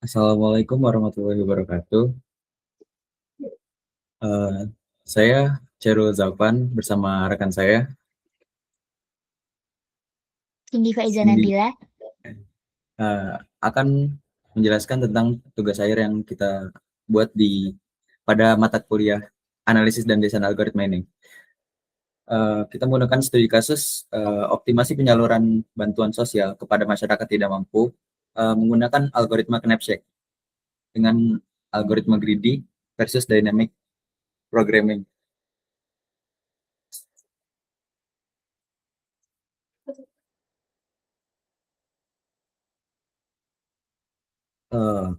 Assalamualaikum warahmatullahi wabarakatuh. Eee, saya Chairul Zaufan bersama rekan saya Cindy Faiza Cindy, Nabila. akan menjelaskan tentang tugas akhir yang kita buat pada mata kuliah analisis dan desain algoritma ini. Kita menggunakan studi kasus, optimasi penyaluran bantuan sosial kepada masyarakat tidak mampu, menggunakan algoritma Knapsack dengan algoritma greedy versus dynamic programming. Eee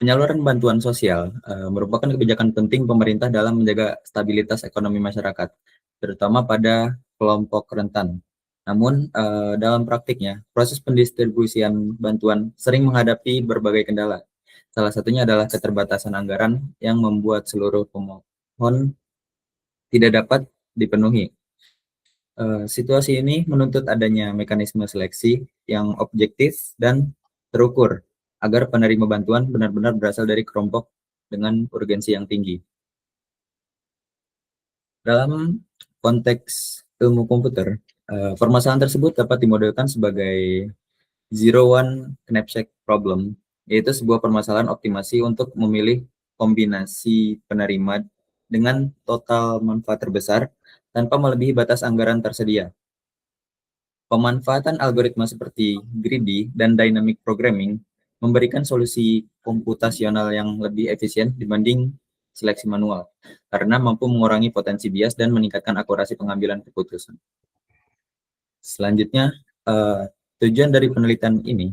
Penyaluran bantuan sosial merupakan kebijakan penting pemerintah dalam menjaga stabilitas ekonomi masyarakat, terutama pada kelompok rentan. Namun, dalam praktiknya, proses pendistribusian bantuan sering menghadapi berbagai kendala. Salah satunya adalah keterbatasan anggaran yang membuat seluruh pemohon tidak dapat dipenuhi. Situasi ini menuntut adanya mekanisme seleksi yang objektif dan terukur agar penerima bantuan benar-benar berasal dari kelompok dengan urgensi yang tinggi. Dalam konteks ilmu komputer, permasalahan tersebut dapat dimodelkan sebagai zero one knapsack problem, yaitu sebuah permasalahan optimasi untuk memilih kombinasi penerima dengan total manfaat terbesar tanpa melebihi batas anggaran tersedia. Pemanfaatan algoritma seperti greedy dan dynamic programming memberikan solusi komputasional yang lebih efisien dibanding seleksi manual, karena mampu mengurangi potensi bias dan meningkatkan akurasi pengambilan keputusan. Selanjutnya, tujuan dari penelitian ini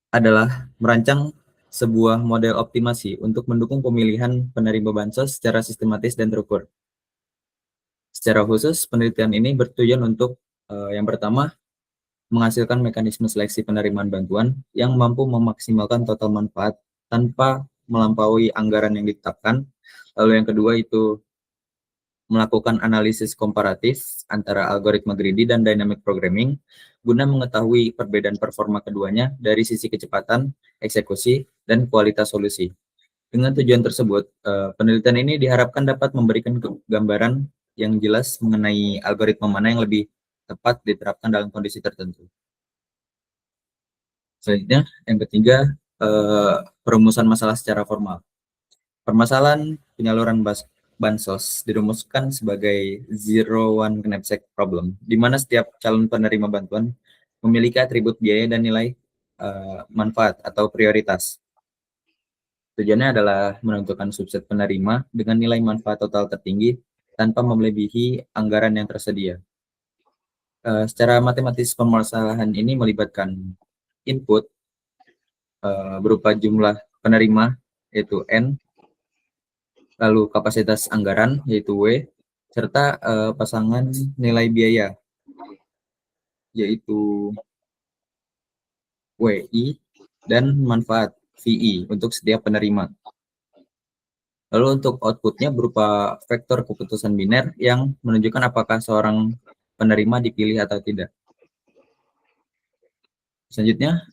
adalah merancang sebuah model optimasi untuk mendukung pemilihan penerima bansos secara sistematis dan terukur. Secara khusus, penelitian ini bertujuan untuk yang pertama, menghasilkan mekanisme seleksi penerimaan bantuan yang mampu memaksimalkan total manfaat tanpa melampaui anggaran yang ditetapkan. Lalu yang kedua itu melakukan analisis komparatif antara algoritma greedy dan dynamic programming guna mengetahui perbedaan performa keduanya dari sisi kecepatan, eksekusi, dan kualitas solusi. Dengan tujuan tersebut, penelitian ini diharapkan dapat memberikan gambaran yang jelas mengenai algoritma mana yang lebih tepat diterapkan dalam kondisi tertentu. Selanjutnya, yang ketiga, perumusan masalah secara formal. Permasalahan penyaluran bansos dirumuskan sebagai zero one knapsack problem, di mana setiap calon penerima bantuan memiliki atribut biaya dan nilai manfaat atau prioritas. Tujuannya adalah menentukan subset penerima dengan nilai manfaat total tertinggi tanpa melebihi anggaran yang tersedia. Secara matematis, permasalahan ini melibatkan input berupa jumlah penerima yaitu N, lalu kapasitas anggaran yaitu W, serta pasangan nilai biaya yaitu WI dan manfaat VI untuk setiap penerima. Lalu untuk outputnya berupa vektor keputusan biner yang menunjukkan apakah seorang penerima dipilih atau tidak. Selanjutnya,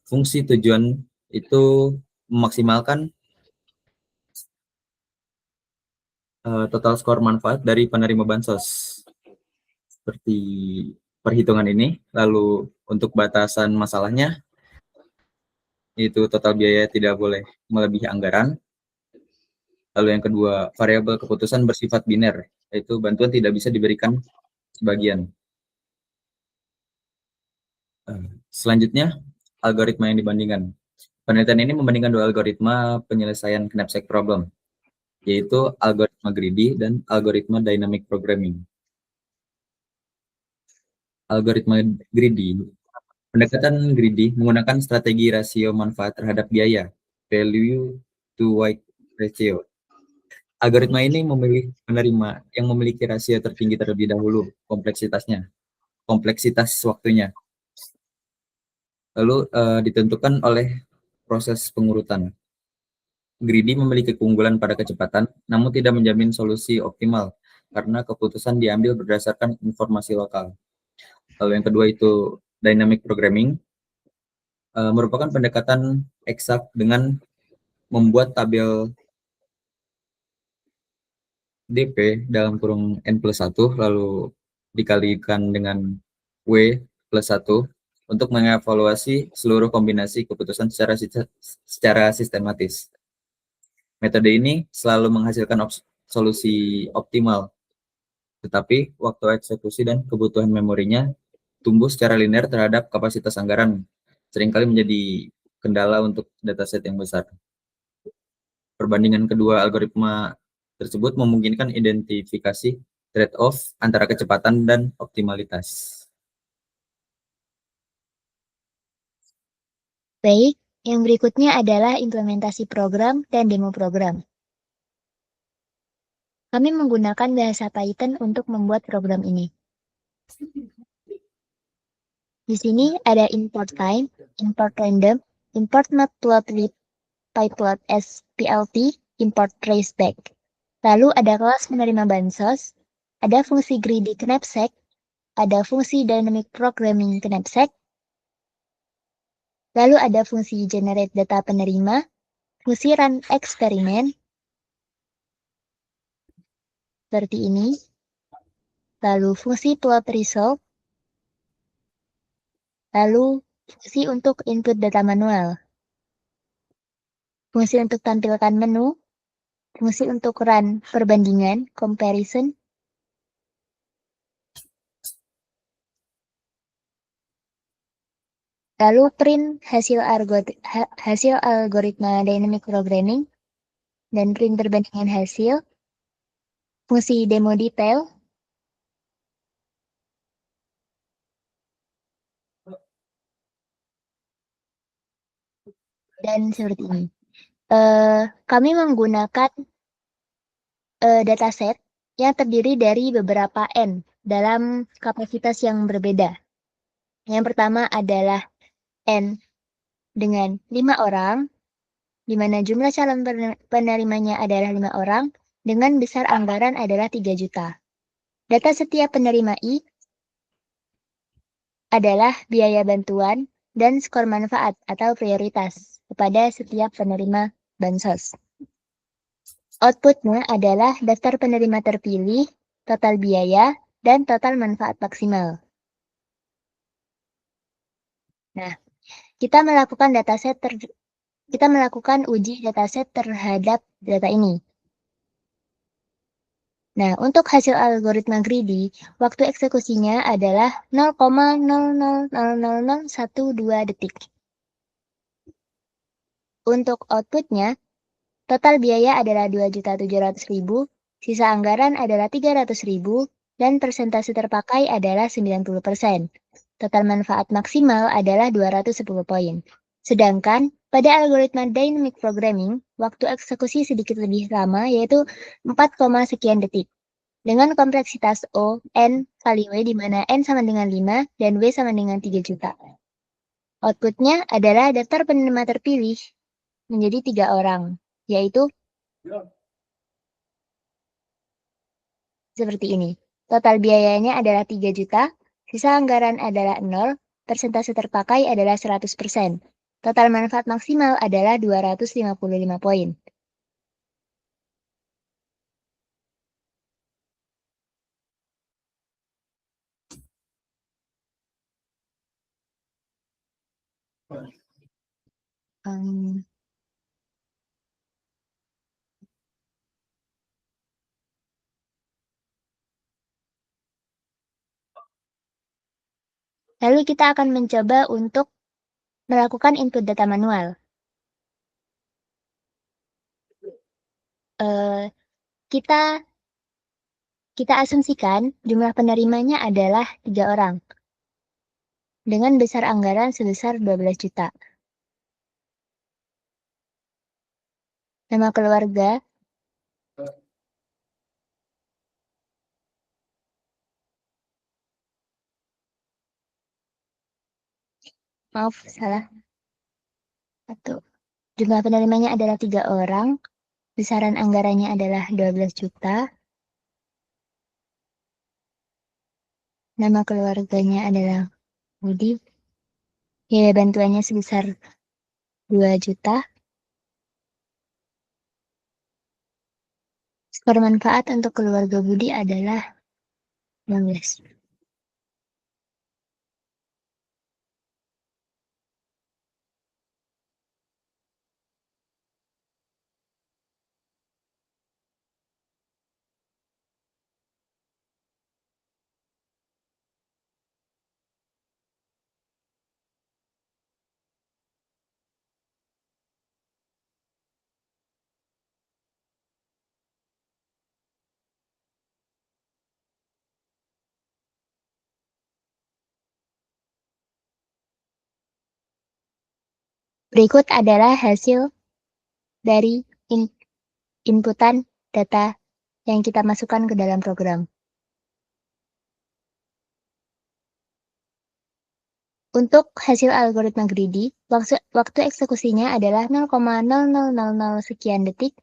fungsi tujuan itu memaksimalkan total skor manfaat dari penerima bansos. Seperti perhitungan ini, lalu untuk batasan masalahnya, itu total biaya tidak boleh melebihi anggaran. Lalu yang kedua, variabel keputusan bersifat biner, yaitu bantuan tidak bisa diberikan sebagian. Selanjutnya, algoritma yang dibandingkan. Penelitian ini membandingkan dua algoritma penyelesaian knapsack problem, yaitu algoritma greedy dan algoritma dynamic programming. Algoritma greedy. Pendekatan greedy menggunakan strategi rasio manfaat terhadap biaya, value to weight ratio. Algoritma ini memilih penerima yang memiliki rasio tertinggi terlebih dahulu, kompleksitas waktunya. Lalu ditentukan oleh proses pengurutan. Greedy memiliki keunggulan pada kecepatan, namun tidak menjamin solusi optimal karena keputusan diambil berdasarkan informasi lokal. Lalu yang kedua itu dynamic programming. merupakan pendekatan eksak dengan membuat tabel DP dalam kurung N+1 lalu dikalikan dengan W+1 untuk mengevaluasi seluruh kombinasi keputusan secara sistematis. Metode ini selalu menghasilkan solusi optimal, tetapi waktu eksekusi dan kebutuhan memorinya tumbuh secara linear terhadap kapasitas anggaran, seringkali menjadi kendala untuk dataset yang besar. Perbandingan kedua algoritma tersebut memungkinkan identifikasi trade-off antara kecepatan dan optimalitas. Baik, yang berikutnya adalah implementasi program dan demo program. Kami menggunakan bahasa Python untuk membuat program ini. Di sini ada import time, import random, import matplotlib, pyplot as plt, import traceback. Lalu ada kelas penerima bansos, ada fungsi greedy knapsack, ada fungsi dynamic programming knapsack, lalu ada fungsi generate data penerima, fungsi run eksperimen, seperti ini, lalu fungsi plot result, lalu fungsi untuk input data manual, fungsi untuk tampilkan menu, fungsi untuk run perbandingan, comparison, lalu print hasil algoritma dynamic programming, dan print perbandingan hasil, fungsi demo detail, dan seperti ini. Kami menggunakan dataset yang terdiri dari beberapa N dalam kapasitas yang berbeda. Yang pertama adalah N dengan 5 orang, di mana jumlah calon penerimanya adalah 5 orang, dengan besar anggaran adalah 3 juta. Data setiap penerima I adalah biaya bantuan dan skor manfaat atau prioritas kepada setiap penerima bansos. Outputnya adalah daftar penerima terpilih, total biaya, dan total manfaat maksimal. Nah, kita melakukan uji dataset terhadap data ini. Nah, untuk hasil algoritma greedy, waktu eksekusinya adalah 0,000012 detik. Untuk outputnya, total biaya adalah 2.700.000, sisa anggaran adalah 300.000, dan persentase terpakai adalah 90%. Total manfaat maksimal adalah 210 poin. Sedangkan pada algoritma dynamic programming, waktu eksekusi sedikit lebih lama, yaitu 4, sekian detik. Dengan kompleksitas O, N kali W, di mana N sama dengan 5 dan W sama dengan 3 juta. Outputnya adalah daftar penerima terpilih menjadi 3 orang, yaitu seperti ini. Total biayanya adalah 3 juta, sisa anggaran adalah 0, persentase terpakai adalah 100%. Total manfaat maksimal adalah 255 poin. Lalu kita akan mencoba untuk melakukan input data manual. Kita asumsikan jumlah penerimanya adalah 3 orang dengan besar anggaran sebesar 12 juta. Nama keluarga, maaf salah. Jumlah penerimanya adalah 3 orang, besaran anggarannya adalah 12 juta. Nama keluarganya adalah Budi. Biaya bantuannya sebesar 2 juta. Skor manfaat untuk keluarga Budi adalah 16. Berikut adalah hasil dari inputan data yang kita masukkan ke dalam program. Untuk hasil algoritma greedy, waktu eksekusinya adalah 0,0000 sekian detik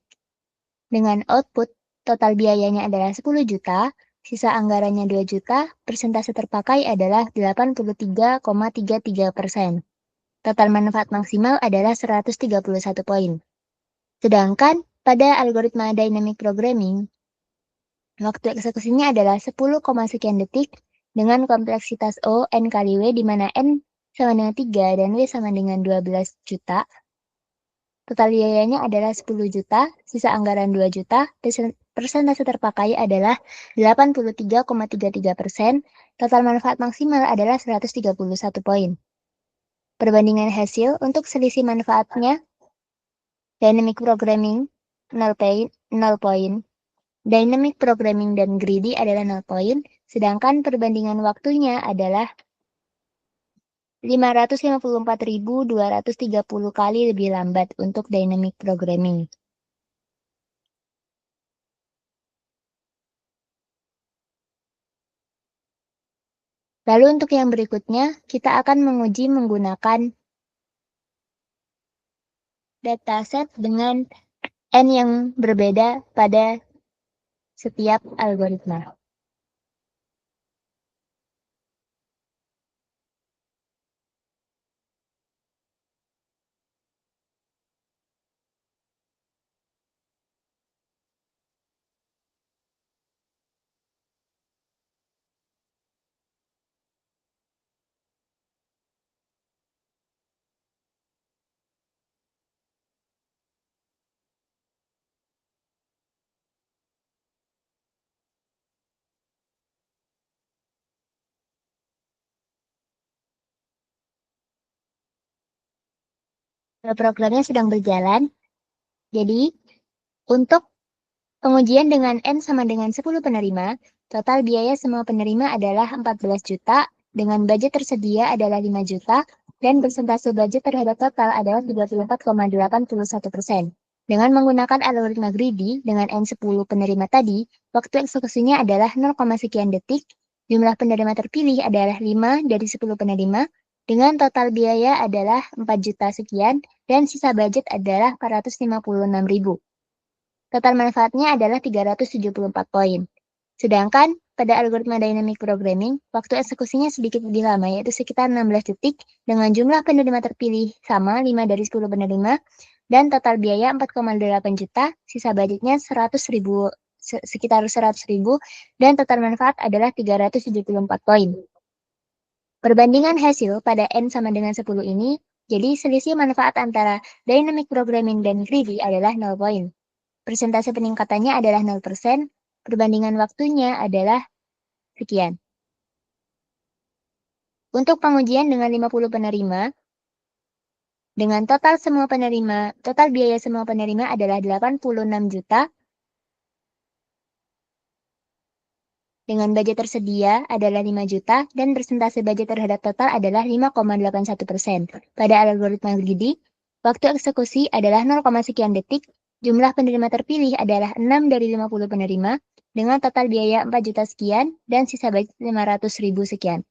dengan output total biayanya adalah 10 juta, sisa anggarannya 2 juta, persentase terpakai adalah 83,33%. Total manfaat maksimal adalah 131 poin. Sedangkan pada algoritma dynamic programming, waktu eksekusinya adalah 10, sekian detik dengan kompleksitas O N kali W di mana N sama dengan 3 dan W sama dengan 12 juta. Total biayanya adalah 10 juta, sisa anggaran 2 juta, persentase terpakai adalah 83,33%, total manfaat maksimal adalah 131 poin. Perbandingan hasil untuk selisih manfaatnya, dynamic programming 0 poin, dynamic programming dan greedy adalah 0 poin, sedangkan perbandingan waktunya adalah 554.230 kali lebih lambat untuk dynamic programming. Lalu untuk yang berikutnya, kita akan menguji menggunakan dataset dengan N yang berbeda pada setiap algoritma. Programnya sedang berjalan, jadi untuk pengujian dengan N sama dengan 10 penerima, total biaya semua penerima adalah 14 juta, dengan budget tersedia adalah 5 juta, dan persentase budget terhadap total adalah 34,81%. Dengan menggunakan algoritma greedy dengan N 10 penerima tadi, waktu eksekusinya adalah 0, sekian detik, jumlah penerima terpilih adalah 5 dari 10 penerima, dengan total biaya adalah 4 juta sekian, dan sisa budget adalah 456.000. Total manfaatnya adalah 374 poin. Sedangkan pada algoritma dynamic programming, waktu eksekusinya sedikit lebih lama, yaitu sekitar 16 detik, dengan jumlah penerima terpilih sama 5 dari 10 penerima, dan total biaya 4,8 juta, sisa budgetnya 100.000, sekitar 100.000, dan total manfaat adalah 374 poin. Perbandingan hasil pada N sama dengan 10 ini, jadi selisih manfaat antara dynamic programming dan greedy adalah 0 poin. Persentase peningkatannya adalah 0%, perbandingan waktunya adalah sekian. Untuk pengujian dengan 50 penerima, dengan total biaya semua penerima adalah 86 juta, dengan budget tersedia adalah 5 juta, dan persentase budget terhadap total adalah 5,81%. Pada algoritma greedy, waktu eksekusi adalah 0, sekian detik, jumlah penerima terpilih adalah 6 dari 50 penerima, dengan total biaya 4 juta sekian, dan sisa budget 500.000 sekian.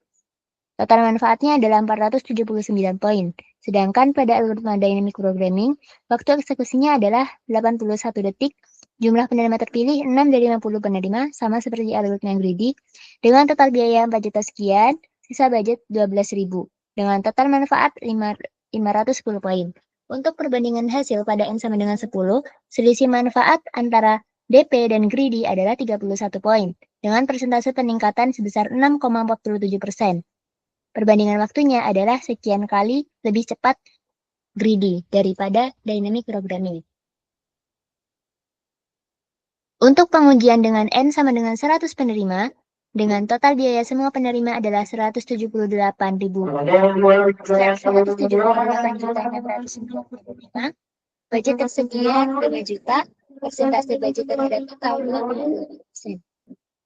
Total manfaatnya adalah 479 poin. Sedangkan pada algoritma dynamic programming, waktu eksekusinya adalah 81 detik, jumlah penerima terpilih 6 dari 50 penerima, sama seperti algoritma greedy, dengan total biaya 4 juta sekian, sisa budget 12.000. dengan total manfaat 510 poin. Untuk perbandingan hasil pada N sama dengan 10, selisih manfaat antara DP dan Greedy adalah 31 poin, dengan persentase peningkatan sebesar 6,47%. Perbandingan waktunya adalah sekian kali lebih cepat Greedy daripada Dynamic Programming. Untuk pengujian dengan N sama dengan 100 penerima, dengan total biaya semua penerima adalah 178.695, budget tersedia 5 juta, persentase budget terhadap total 22%.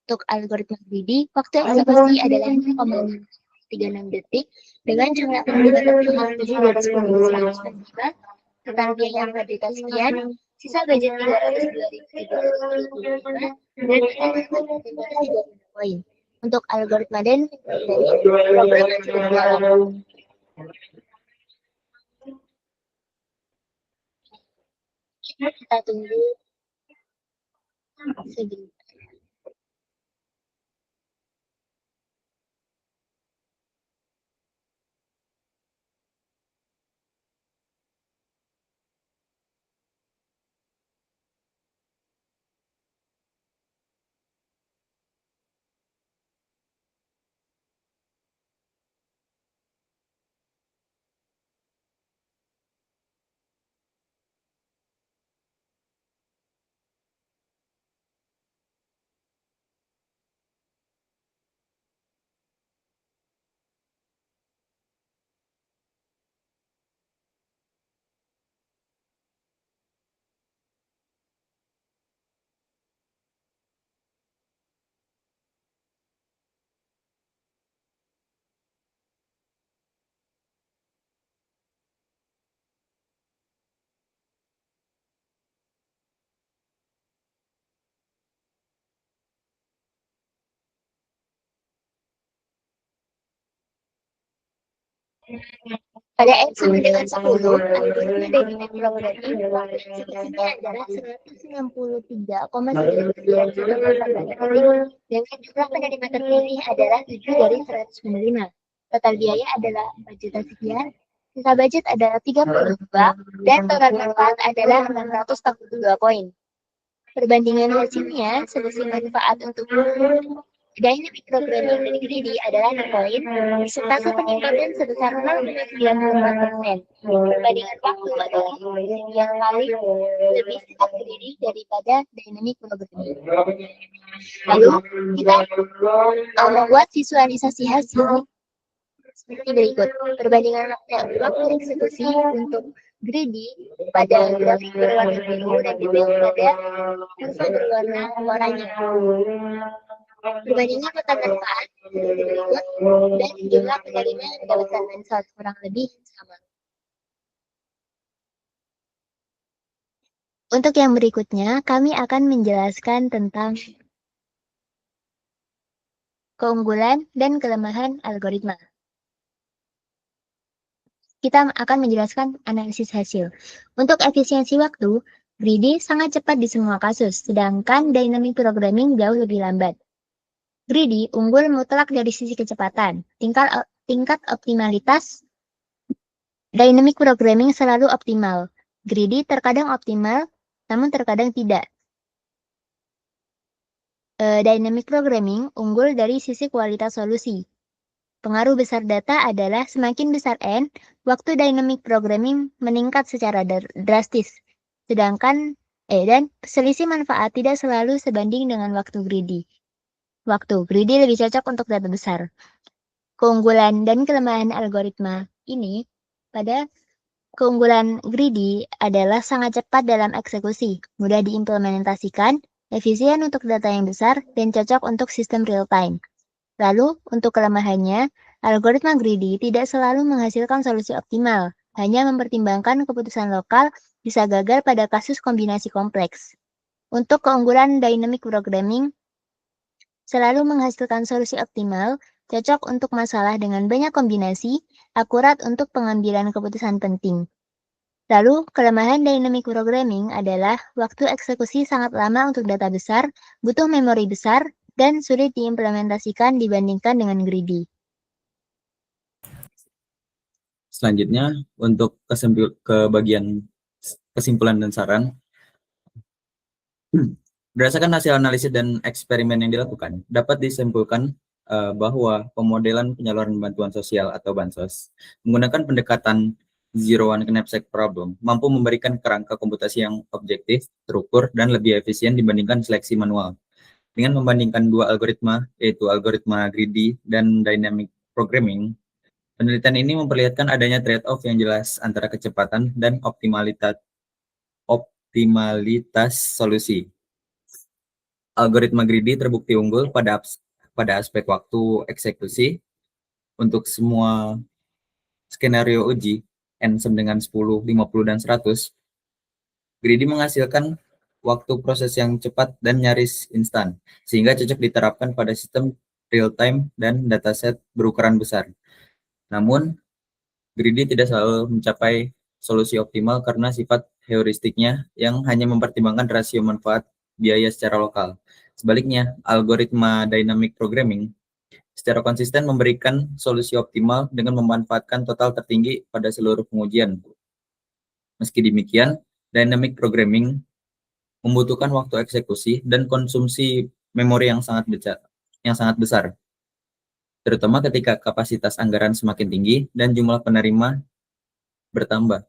Untuk algoritma greedy, waktu eksekusi adalah 0,36 detik dengan jumlah penerima terpilih 7 dari 10 100 penerima, total biaya angka sekian, sisa budget 302.325 dan total 30 poin. Untuk algoritma dan program masih berjalan. Kita tunggu sebentar. Pada N sama dengan 10, algoritma dynamic programming waktu eksekusinya adalah 163,9 dengan jumlah penerima terpilih adalah 7 dari 100 penerima. Total biaya adalah 4 juta sekian, sisa budget adalah 32, dan total manfaat adalah 642 poin. Perbandingan hasilnya, selisih manfaat untuk Dynamic Programming dan Greedy adalah 6 poin, persentase peningkatan sebesar 0,94%. Perbandingan waktu adalah sekian kali lebih cepat Greedy daripada Dynamic Programming. Lalu, kita membuat visualisasi hasil seperti berikut. Perbandingan waktu eksekusi untuk Greedy pada grafik berwarna biru dan detail pada kurva berwarna oranye. Perbandingan total manfaat berikut dan jumlah penerima yang mendapatkan manfaat kurang lebih sama. Untuk yang berikutnya, kami akan menjelaskan tentang keunggulan dan kelemahan algoritma. Kita akan menjelaskan analisis hasil. Untuk efisiensi waktu, Greedy sangat cepat di semua kasus, sedangkan Dynamic Programming jauh lebih lambat. Greedy unggul mutlak dari sisi kecepatan. Tingkat optimalitas Dynamic Programming selalu optimal. Greedy terkadang optimal, namun terkadang tidak. Dynamic Programming unggul dari sisi kualitas solusi. Pengaruh besar data adalah semakin besar N, waktu Dynamic Programming meningkat secara drastis. Sedangkan dan selisih manfaat tidak selalu sebanding dengan waktu Greedy. Waktu Greedy lebih cocok untuk data besar. Keunggulan dan kelemahan algoritma ini pada keunggulan Greedy adalah sangat cepat dalam eksekusi, mudah diimplementasikan, efisien untuk data yang besar, dan cocok untuk sistem real-time. Lalu, untuk kelemahannya, algoritma Greedy tidak selalu menghasilkan solusi optimal, hanya mempertimbangkan keputusan lokal bisa gagal pada kasus kombinasi kompleks. Untuk keunggulan Dynamic Programming, selalu menghasilkan solusi optimal, cocok untuk masalah dengan banyak kombinasi, akurat untuk pengambilan keputusan penting. Lalu, kelemahan Dynamic Programming adalah waktu eksekusi sangat lama untuk data besar, butuh memori besar, dan sulit diimplementasikan dibandingkan dengan Greedy. Selanjutnya, untuk ke bagian kesimpulan dan saran, berdasarkan hasil analisis dan eksperimen yang dilakukan, dapat disimpulkan bahwa pemodelan penyaluran bantuan sosial atau bansos menggunakan pendekatan Zero One Knapsack Problem mampu memberikan kerangka komputasi yang objektif, terukur, dan lebih efisien dibandingkan seleksi manual. Dengan membandingkan dua algoritma, yaitu algoritma greedy dan dynamic programming, penelitian ini memperlihatkan adanya trade-off yang jelas antara kecepatan dan optimalitas solusi. Algoritma greedy terbukti unggul pada aspek waktu eksekusi untuk semua skenario uji n sama dengan 10, 50, dan 100. Greedy menghasilkan waktu proses yang cepat dan nyaris instan, sehingga cocok diterapkan pada sistem real-time dan dataset berukuran besar. Namun, greedy tidak selalu mencapai solusi optimal karena sifat heuristiknya yang hanya mempertimbangkan rasio manfaat biaya secara lokal. Sebaliknya, algoritma dynamic programming secara konsisten memberikan solusi optimal dengan memanfaatkan total tertinggi pada seluruh pengujian. Meski demikian, dynamic programming membutuhkan waktu eksekusi dan konsumsi memori yang sangat besar, terutama ketika kapasitas anggaran semakin tinggi dan jumlah penerima bertambah.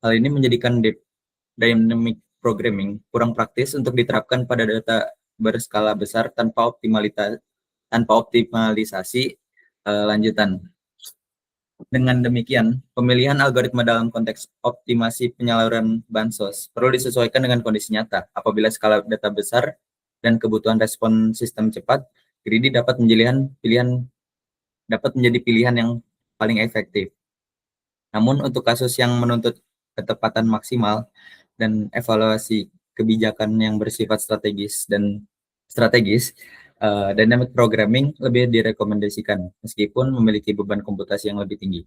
Hal ini menjadikan dynamic programming kurang praktis untuk diterapkan pada data berskala besar tanpa optimalisasi lanjutan. Dengan demikian, pemilihan algoritma dalam konteks optimasi penyaluran bansos perlu disesuaikan dengan kondisi nyata. Apabila skala data besar dan kebutuhan respon sistem cepat, greedy dapat menjadi pilihan yang paling efektif. Namun untuk kasus yang menuntut ketepatan maksimal dan evaluasi kebijakan yang bersifat strategis, dynamic programming lebih direkomendasikan meskipun memiliki beban komputasi yang lebih tinggi.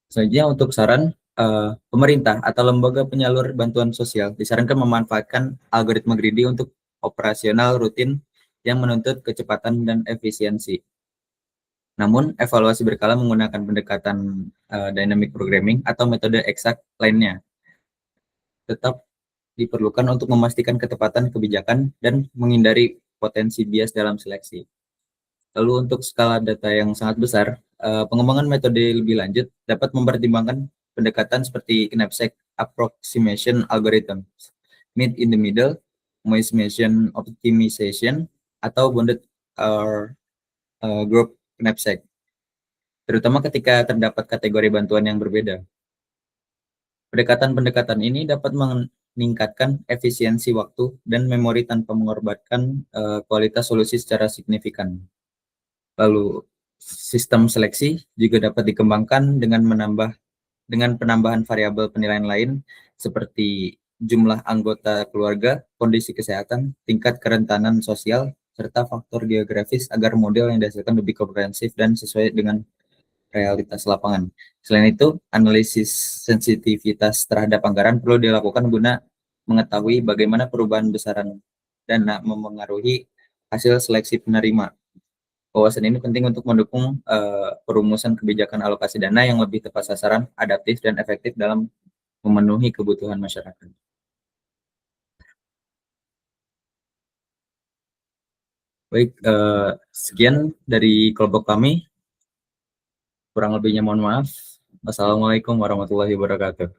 Selanjutnya untuk saran, pemerintah atau lembaga penyalur bantuan sosial disarankan memanfaatkan algoritma greedy untuk operasional rutin yang menuntut kecepatan dan efisiensi. Namun, evaluasi berkala menggunakan pendekatan dynamic programming atau metode eksak lainnya tetap diperlukan untuk memastikan ketepatan kebijakan dan menghindari potensi bias dalam seleksi. Lalu untuk skala data yang sangat besar, pengembangan metode lebih lanjut dapat mempertimbangkan pendekatan seperti knapsack approximation algorithm, meet in the middle, Bayesian optimization, atau bounded group knapsack, terutama ketika terdapat kategori bantuan yang berbeda. Pendekatan-pendekatan ini dapat meningkatkan efisiensi waktu dan memori tanpa mengorbankan kualitas solusi secara signifikan. Lalu, sistem seleksi juga dapat dikembangkan dengan penambahan variabel penilaian lain seperti jumlah anggota keluarga, kondisi kesehatan, tingkat kerentanan sosial, serta faktor geografis agar model yang dihasilkan lebih komprehensif dan sesuai dengan realitas lapangan. Selain itu, analisis sensitivitas terhadap anggaran perlu dilakukan guna mengetahui bagaimana perubahan besaran dana memengaruhi hasil seleksi penerima. Wawasan ini penting untuk mendukung perumusan kebijakan alokasi dana yang lebih tepat sasaran, adaptif, dan efektif dalam memenuhi kebutuhan masyarakat. Baik, sekian dari kelompok kami. Kurang lebihnya mohon maaf. Wassalamualaikum warahmatullahi wabarakatuh.